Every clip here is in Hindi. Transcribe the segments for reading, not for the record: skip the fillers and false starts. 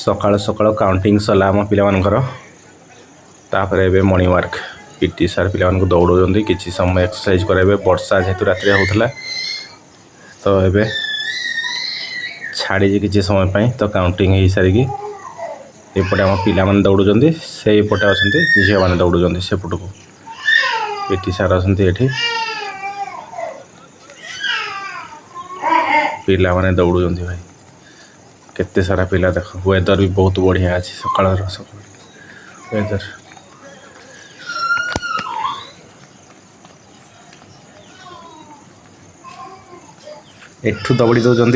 सकाळ सकाळ काउंटिंग सरला आम पिलामानकर तापर एबे मॉर्निंग वॉक पीटी सर पिलामानक दौड़ौଛନ୍ତି किछि समय एक्सरसाइज कराइबे वर्षा जेतु रात्रि होतला तो एबे छाड़ी किछि समय पई तो काउंटिंग हे सारी की एपटे आम पिलामान दौड़ौଛନ୍ତି से पटे अछंती झिया माने दौड़ौଛନ୍ତି से पटको पीटी सर अछंती एठी पिला माने दौड़ौଛନ୍ତି भाई केते सारा पिला देख वेदर भी बहुत बढ़िया अछि सकाळ वेदर एठू दौड़ी दौरान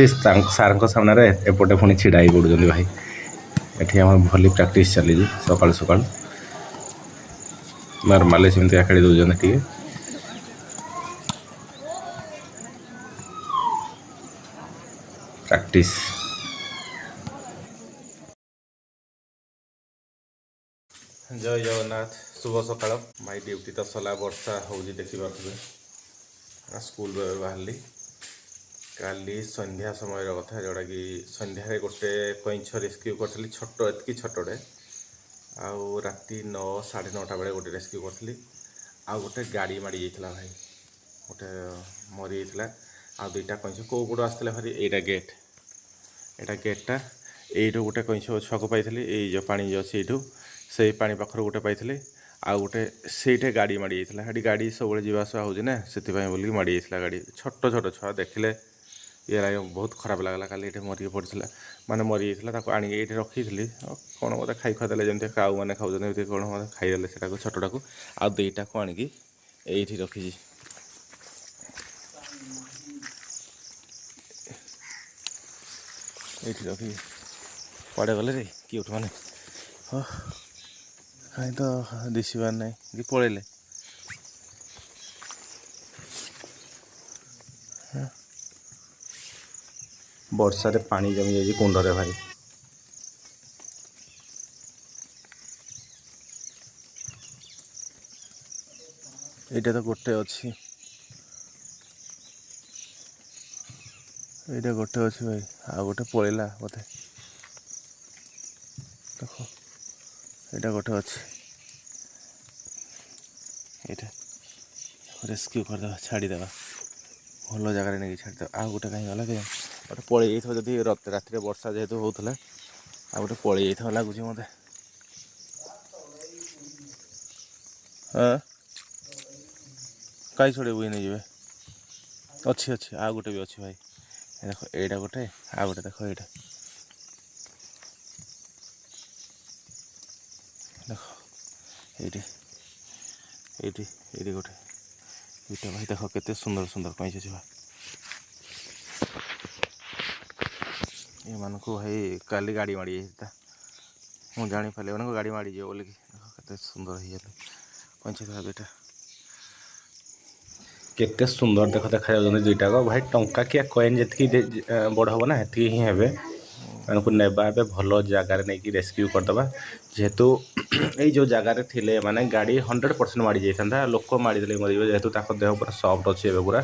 सार सामने एपटे पुणी छिड़ा ही पड़ुं भाई एठी आम भली प्रैक्टिस चली सकाळ सकाळ नॉर्मली सेमती खेली दौरान टे प्रैक्टिस जय जगन्नाथ शुभ सकाळ भाई ड्यूटी तो सरला वर्षा हो देखी पारे स्कूल बाहरी काली संध्या समय कथा जोड़ा कि संध्या गोटे कईंछ रेस्क्यू करी छोट एतकी छोटे आउ राति 9 साढ़े 9टा बेले गोटे रेस्क्यू करी आ गोटे गाड़ी माड़ी जाता भाई गोटे मरी जाता आ दुईटा कईंछ कौ पटू आसला भारी यहाँ गेटा यू गोटे कईंछ छुआ को पाई जो पानी जो अच्छी यूँ से पानी पाखर गोटे पाई आ गोटे से गाड़ी माड़ी जाता है गाड़ी सब जावासवा होना से बोल माड़ी जाता गाड़ी छोट छोट छुआ देखले ये बहुत खराब लगला काली ये मरिक पड़ा माने मरी जाता आनी ये रखी थी कौन मत खाई खुदेले जमी काऊ मैंने खाऊँ कौन मत खाईदे से छोटा को आ दुईटा को आणिकी ये रखी ये रखी पड़े गले रे किए मैंने हाँ कहीं तो दिशबार ना कि पलैले वर्षा रे पानी जमी जाइए कुंडरे भाई ये तो गोटे अच्छी ये गोटे अच्छी भाई आ गोटे पलैला बोधे देख ये गोटे अच्छी ये रेस्क्यू करदे छाड़ीदे भल जगह नहीं छाड़ीदे आ गोटे कहीं गला कि गोटे पलि जाइए जदि राति वर्षा जेहेतु होता आ गोटे पलि जाइए लगुच मत हाँ कहीं छड़े बुई नहीं जाए अच्छी अच्छी आ गोटे भी अच्छी भाई देख एटा गोटे आ गोटे देख ये देख ये गोटे दुईटा भाई देख केते सुंदर सुंदर कहीं छुआ ये मानक भाई काली गाड़ी माड़ी जाता मुझे जापारे मान गाड़ी माड़ी जाए बोलिकी के सुंदर हो कहीं दुईटा केते सुंदर देख देखा दुईटा भाई टंका किया कॉइन जी बड़ हम ना ये ही हे मानक नेबा भल जगार नहीं रेस्क्यू करदे जेहेतु ये जो जगार थिले माने गाड़ी 100% माड़ी जाता लोक माड़ीदे मर जेहेतु देह पूरा सफ्ट अच्छे पूरा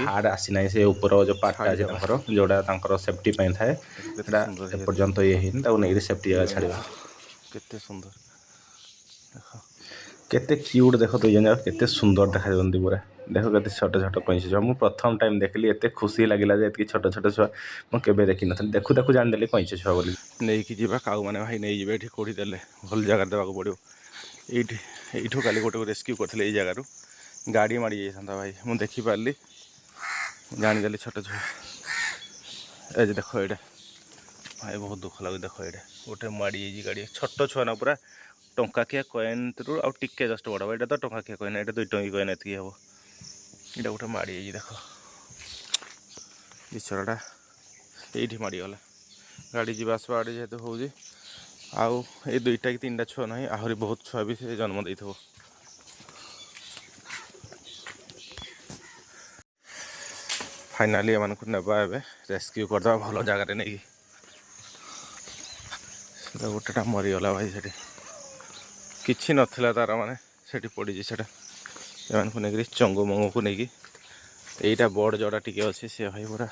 हार्ड आसी ना से ऊपर जो पार्टा अच्छे जोड़ा सेफ्टी थाए एपर्यंत ये नहीं सेफ्टी जगह छाड़ा केते सुंदर देख केते क्यूट देख दुई जन केते सुंदर देखा पूरा देख के छोट छोट कहीं छुआ मुझे प्रथम टाइम देखली एत खुशी लगे ये छोट छोट छुआ मुझे देखी नी देखू देखू जानीदेली कहीं छुआ बोली नहीं कि काऊ मैंने भाई नहीं जी ये कौटी देले भल जगह देवाक पड़ो यू काली गोटे रेस्क्यू करते ये जगार गाड़ी माड़ी जाता भाई मुझे देखिपारि जानीदेली छोट छुआ ए देख ये भाई बहुत दुख लगे देख ये गोटे माड़ी गाड़ी छोट छुआ ना पूरा टंकाकिया कॉइन आ टिके जस्ट बड़ा ये तो टंकाकिया कॉइन ये 2 टंकी कॉइन एति हे ये गोटे माड़ी देख बिचराटा ये माड़ीगला गाड़ी जावास आड़े जेहतु हो आउ ये 2टा कि 3टा छुआ ना आहरी बहुत छुआ भी से जन्म दे फाइनाली एम नेबा ए रेस्क्यू करदे भल जगार नहीं गोटेटा मरीगला भाई से किसी नथिला तार माने सेठी पड़ी से नहीं चंगो मंगो को लेकिन यहीटा बड़ जोड़ा टी अच्छे सी भाई पूरा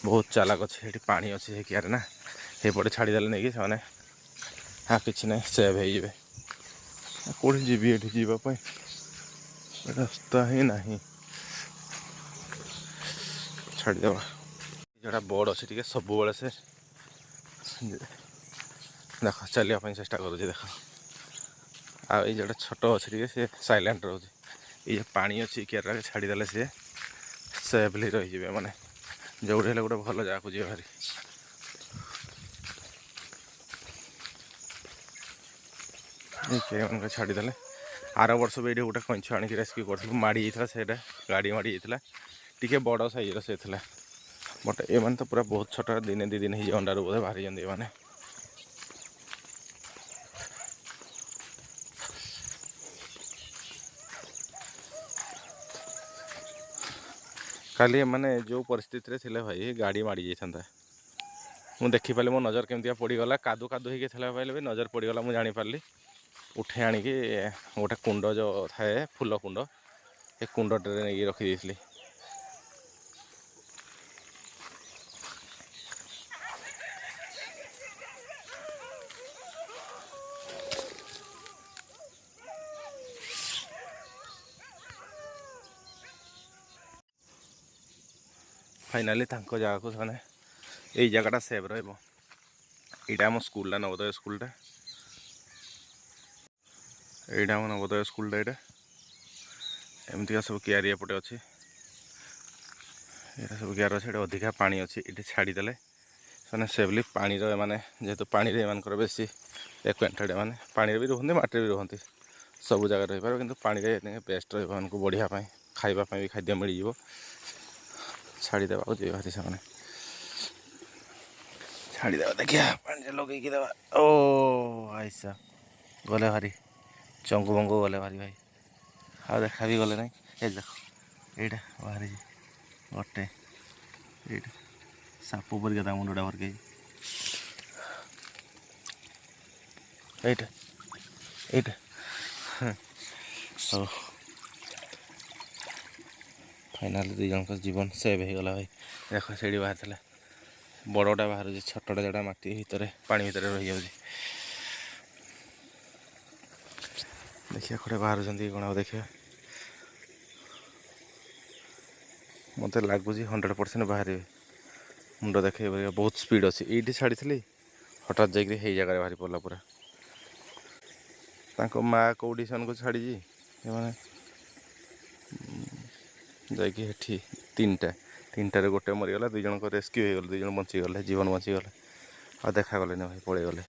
बहुत चालाक अच्छे पानी अच्छे से कियारे ना ସେପଟେ ଛାଡ଼ିଦେଲେ ନେଇକି ସେମାନେ କିଛି ନାହିଁ ସେଭ୍ ହେଇଯିବେ। କେଉଁଠି ଯିବି ଏଠି ଯିବା ପାଇଁ ରାସ୍ତା ହିଁ ନାହିଁ। ଛାଡ଼ିଦେବା। ଯେଉଁଟା ବୋର୍ଡ଼ ଅଛି ଟିକେ ସବୁବେଳେ ସେ ଦେଖ ଚାଲିବା ପାଇଁ ଚେଷ୍ଟା କରୁଛି ଦେଖ। ଆଉ ଏଇ ଯେଉଁଟା ଛୋଟ ଅଛି ଟିକେ ସେ ସାଇଲେଣ୍ଟ ରହୁଛି। ଏଇ ଯେଉଁ ପାଣି ଅଛି କେରାରେ ଛାଡ଼ିଦେଲେ ସିଏ ସେଫ୍ଲି ରହିଯିବେ, ମାନେ ଯେଉଁଠି ହେଲେ ଗୋଟେ ଭଲ ଜାଗାକୁ ଯିବେ ଭାରି। ଏଇ କେରାମାନଙ୍କୁ ଛାଡ଼ିଦେଲେ ଆର ବର୍ଷ ବି ଏଇଠି ଗୋଟେ କଇଁଛ ଆଣିକି ରେସ୍କ୍ୟୁ କରିଥିଲୁ, ମାଡ଼ି ଯାଇଥିଲା ସେଇଟା, ଗାଡ଼ି ମାଡ଼ି ଯାଇଥିଲା, ଟିକେ ବଡ଼ ସାଇଜ୍ର ସେ ଥିଲା। ବଟ୍ ଏମାନେ ତ ପୁରା ବହୁତ ଛୋଟ, ଦିନେ ଦୁଇ ଦିନ ହେଇଛି ଅଣ୍ଡାରୁ ବୋଧେ ବାହାରିଛନ୍ତି ଏମାନେ। କାଲି ଏମାନେ ଯେଉଁ ପରିସ୍ଥିତିରେ ଥିଲେ ଭାଇ ଗାଡ଼ି ମାଡ଼ି ଯାଇଥାନ୍ତା। ମୁଁ ଦେଖିପାରିଲି ମୋ ନଜର କେମିତିଆ ପଡ଼ିଗଲା, କାଦୁ ହେଇକି ଥିଲା ପାଇଲେ ବି ନଜର ପଡ଼ିଗଲା। ମୁଁ ଜାଣିପାରିଲି, ଉଠେଇ ଆଣିକି ଗୋଟେ କୁଣ୍ଡ ଯେଉଁ ଥାଏ ଫୁଲ କୁଣ୍ଡ, ସେ କୁଣ୍ଡଟାରେ ନେଇକି ରଖିଦେଇଥିଲି। ଫାଇନାଲି ତାଙ୍କ ଜାଗାକୁ ସେମାନେ, ଏଇ ଜାଗାଟା ସେଭ୍ ରହିବ। ଏଇଟା ଆମ ସ୍କୁଲଟା, ନବୋଦୟ ସ୍କୁଲଟା। ଏଇଟା ଆମ ନବୋଦୟ ସ୍କୁଲଟା। ଏଇଟା ଏମିତିକା ସବୁ କିଆରି ଏପଟେ ଅଛି। ଏଇଟା ସବୁ କିଆରି ଅଛି। ଏଇଟା ଅଧିକା ପାଣି ଅଛି। ଏଇଠି ଛାଡ଼ିଦେଲେ ସେମାନେ ସେଫ୍ଲି ପାଣିର, ଏମାନେ ଯେହେତୁ ପାଣିରେ ଏମାନଙ୍କର ବେଶୀ ଏକ୍ୱେଣ୍ଟେଡ୍, ଏମାନେ ପାଣିରେ ବି ରୁହନ୍ତି, ମାଟିରେ ବି ରୁହନ୍ତି, ସବୁ ଜାଗାରେ ରହିପାରିବ। କିନ୍ତୁ ପାଣିରେ ବେଷ୍ଟ ରହିବ ଏମାନଙ୍କୁ ବଢ଼ିବା ପାଇଁ, ଖାଇବା ପାଇଁ ବି ଖାଦ୍ୟ ମିଳିଯିବ। ଛାଡ଼ିଦେବାକୁ ଯିବେ ଭାରି ସେମାନେ। ଛାଡ଼ିଦେବା, ଦେଖିବା ପାଣିରେ ଲଗେଇକି ଦେବା। ଓ ଆଇସା ଗଲେ ଭାରି, ଚଙ୍ଗୁ ବଙ୍ଗୁ ଗଲେ ଭାରି ଭାଇ, ଆଉ ଦେଖା ବି ଗଲେ ନାହିଁ। ଏ ଦେଖ ଏଇଟା ବାହାରିଛି ଗୋଟେ, ଏଇଟା ସାପ ପରିକା ତା ମୁଣ୍ଡଟା ଭରକେଇଛି। ଏଇଟା ଏଇଟା ହଉ, ଫାଇନାଲି ଦୁଇ ଜଣଙ୍କ ଜୀବନ ସେଭ୍ ହେଇଗଲା ଭାଇ। ଦେଖ ସେଇଠି ବାହାରିଥିଲା, ବଡ଼ଟା ବାହାରୁଛି, ଛୋଟଟା ଯେଉଁଟା ମାଟି ଭିତରେ, ପାଣି ଭିତରେ ରହିଯାଉଛି। ଦେଖିବା କୁଆଡ଼େ ବାହାରୁଛନ୍ତି କ'ଣ, ଆଉ ଦେଖିବା। ମୋତେ ଲାଗୁଛି 100% ବାହାରିବେ। ମୁଣ୍ଡ ଦେଖେଇ ବହୁତ ସ୍ପିଡ଼ ଅଛି। ଏଇଠି ଛାଡ଼ିଥିଲି, ହଠାତ୍ ଯାଇକରି ହେଇ ଜାଗାରେ ବାହାରି ପଡ଼ିଲା ପୁରା। ତାଙ୍କ ମାଆ କେଉଁଠି ସେମାନଙ୍କୁ ଛାଡ଼ିଛି, ସେମାନେ ଯାଇକି ହେଠି ତିନିଟାରେ ଗୋଟେ ମରିଗଲା, 2 ଜଣଙ୍କ ରେସ୍କ୍ୟୁ ହେଇଗଲେ, 2 ଜଣ ବଞ୍ଚିଗଲେ, ଜୀବନ ବଞ୍ଚିଗଲେ, ଆଉ ଦେଖାଗଲେନି ଭାଇ, ପଳେଇଗଲେ।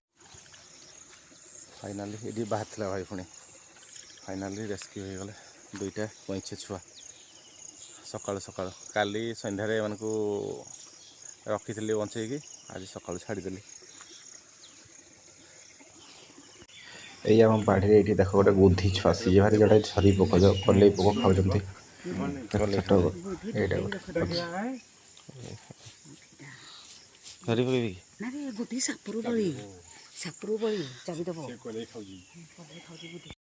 ଫାଇନାଲି ଏଇଠି ବାହାରିଥିଲା ଭାଇ, ପୁଣି ଫାଇନାଲି ରେସ୍କ୍ୟୁ ହେଇଗଲେ 2ଟା କଇଁଛ ଛୁଆ। ସକାଳୁ କାଲି ସନ୍ଧ୍ୟାରେ ଏମାନଙ୍କୁ ରଖିଥିଲି ବଞ୍ଚେଇକି, ଆଜି ସକାଳୁ ଛାଡ଼ିଦେଲି। ଏଇ ଆମ ବାଡ଼ିରେ ଏଇଠି ଦେଖ ଗୋଟେ ଗୋଧି ଛୁଆ ଆସିଛି ଭାରି, ଯେଉଁଟା ଝରି ପୋକ, ଯେଉଁ କଲେଇ ପୋକ ଖାଉଛନ୍ତି। ଛୋଟ ଏଇଟା ଗୋଟେ ଝରି ପକେଇବି କି? ସାପରୁ ବଳି ଚାବିଦବ।